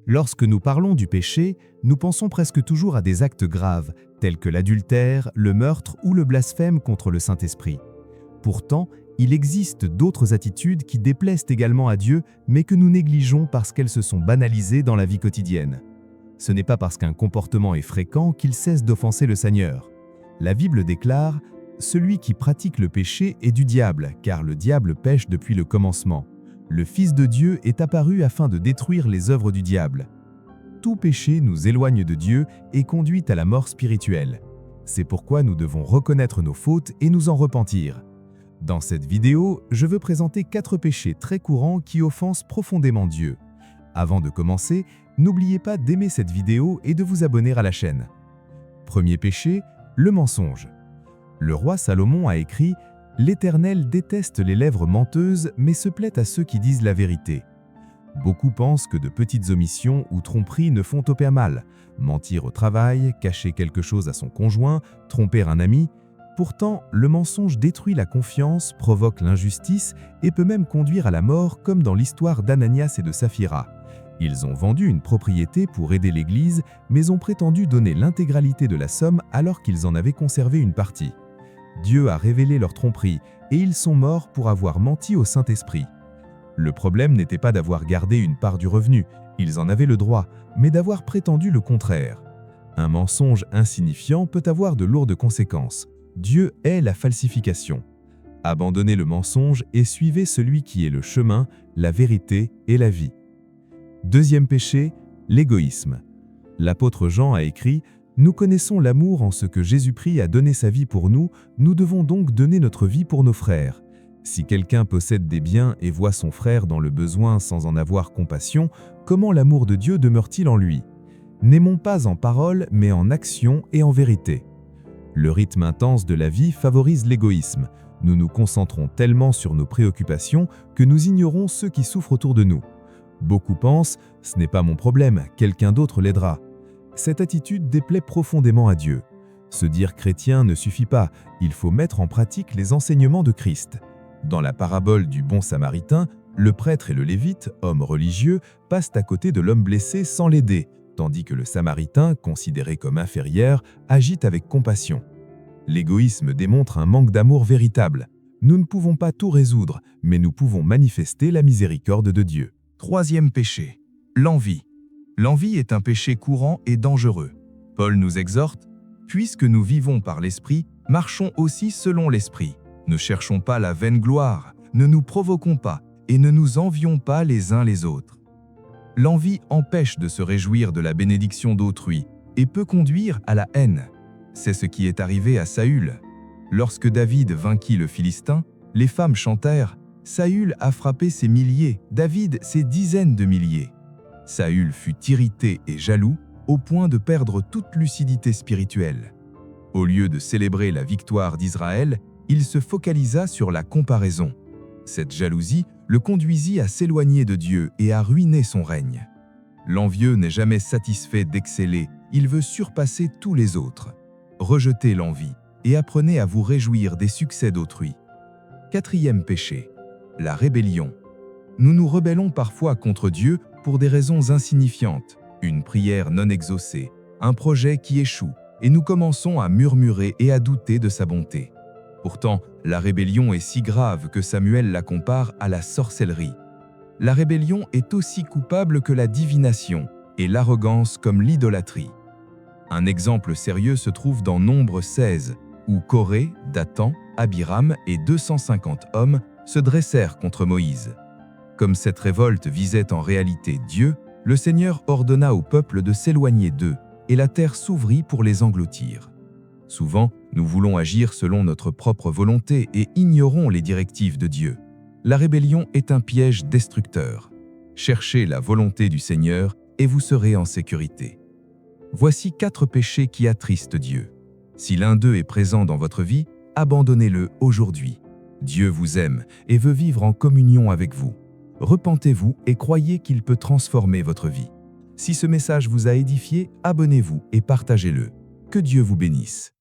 Lorsque nous parlons du péché, nous pensons presque toujours à des actes graves, tels que l'adultère, le meurtre ou le blasphème contre le Saint-Esprit. Pourtant, il existe d'autres attitudes qui déplaisent également à Dieu, mais que nous négligeons parce qu'elles se sont banalisées dans la vie quotidienne. Ce n'est pas parce qu'un comportement est fréquent qu'il cesse d'offenser le Seigneur. La Bible déclare « Celui qui pratique le péché est du diable, car le diable pêche depuis le commencement. Le Fils de Dieu est apparu afin de détruire les œuvres du diable. » Tout péché nous éloigne de Dieu et conduit à la mort spirituelle. C'est pourquoi nous devons reconnaître nos fautes et nous en repentir. Dans cette vidéo, je veux présenter 4 péchés très courants qui offensent profondément Dieu. Avant de commencer, n'oubliez pas d'aimer cette vidéo et de vous abonner à la chaîne. Premier péché, le mensonge. Le roi Salomon a écrit « L'Éternel déteste les lèvres menteuses, mais se plaît à ceux qui disent la vérité. » Beaucoup pensent que de petites omissions ou tromperies ne font aucun mal. Mentir au travail, cacher quelque chose à son conjoint, tromper un ami. Pourtant, le mensonge détruit la confiance, provoque l'injustice et peut même conduire à la mort, comme dans l'histoire d'Ananias et de Saphira. Ils ont vendu une propriété pour aider l'Église, mais ont prétendu donner l'intégralité de la somme alors qu'ils en avaient conservé une partie. Dieu a révélé leur tromperie et ils sont morts pour avoir menti au Saint-Esprit. Le problème n'était pas d'avoir gardé une part du revenu, ils en avaient le droit, mais d'avoir prétendu le contraire. Un mensonge insignifiant peut avoir de lourdes conséquences. Dieu est la falsification. Abandonnez le mensonge et suivez celui qui est le chemin, la vérité et la vie. Deuxième péché, l'égoïsme. L'apôtre Jean a écrit « Nous connaissons l'amour en ce que Jésus-Christ a donné sa vie pour nous, nous devons donc donner notre vie pour nos frères. Si quelqu'un possède des biens et voit son frère dans le besoin sans en avoir compassion, comment l'amour de Dieu demeure-t-il en lui? N'aimons pas en parole, mais en action et en vérité. » Le rythme intense de la vie favorise l'égoïsme. Nous nous concentrons tellement sur nos préoccupations que nous ignorons ceux qui souffrent autour de nous. Beaucoup pensent « ce n'est pas mon problème, quelqu'un d'autre l'aidera ». Cette attitude déplaît profondément à Dieu. Se dire chrétien ne suffit pas, il faut mettre en pratique les enseignements de Christ. Dans la parabole du bon samaritain, le prêtre et le lévite, hommes religieux, passent à côté de l'homme blessé sans l'aider, tandis que le samaritain, considéré comme inférieur, agit avec compassion. L'égoïsme démontre un manque d'amour véritable. Nous ne pouvons pas tout résoudre, mais nous pouvons manifester la miséricorde de Dieu. Troisième péché, l'envie. L'envie est un péché courant et dangereux. Paul nous exhorte « Puisque nous vivons par l'Esprit, marchons aussi selon l'Esprit. Ne cherchons pas la vaine gloire, ne nous provoquons pas et ne nous envions pas les uns les autres. » L'envie empêche de se réjouir de la bénédiction d'autrui et peut conduire à la haine. C'est ce qui est arrivé à Saül. Lorsque David vainquit le Philistin, les femmes chantèrent « Saül a frappé ses milliers, David ses dizaines de milliers. » Saül fut irrité et jaloux au point de perdre toute lucidité spirituelle. Au lieu de célébrer la victoire d'Israël, il se focalisa sur la comparaison. Cette jalousie le conduisit à s'éloigner de Dieu et à ruiner son règne. L'envieux n'est jamais satisfait d'exceller, il veut surpasser tous les autres. Rejetez l'envie et apprenez à vous réjouir des succès d'autrui. Quatrième péché, la rébellion. Nous nous rebellons parfois contre Dieu pour des raisons insignifiantes, une prière non exaucée, un projet qui échoue, et nous commençons à murmurer et à douter de sa bonté. Pourtant, la rébellion est si grave que Samuel la compare à la sorcellerie. La rébellion est aussi coupable que la divination et l'arrogance comme l'idolâtrie. Un exemple sérieux se trouve dans Nombre 16, où Coré, Dathan, Abiram et 250 hommes se dressèrent contre Moïse. Comme cette révolte visait en réalité Dieu, le Seigneur ordonna au peuple de s'éloigner d'eux, et la terre s'ouvrit pour les engloutir. Souvent, nous voulons agir selon notre propre volonté et ignorons les directives de Dieu. La rébellion est un piège destructeur. Cherchez la volonté du Seigneur et vous serez en sécurité. Voici 4 péchés qui attristent Dieu. Si l'un d'eux est présent dans votre vie, abandonnez-le aujourd'hui. Dieu vous aime et veut vivre en communion avec vous. Repentez-vous et croyez qu'il peut transformer votre vie. Si ce message vous a édifié, abonnez-vous et partagez-le. Que Dieu vous bénisse.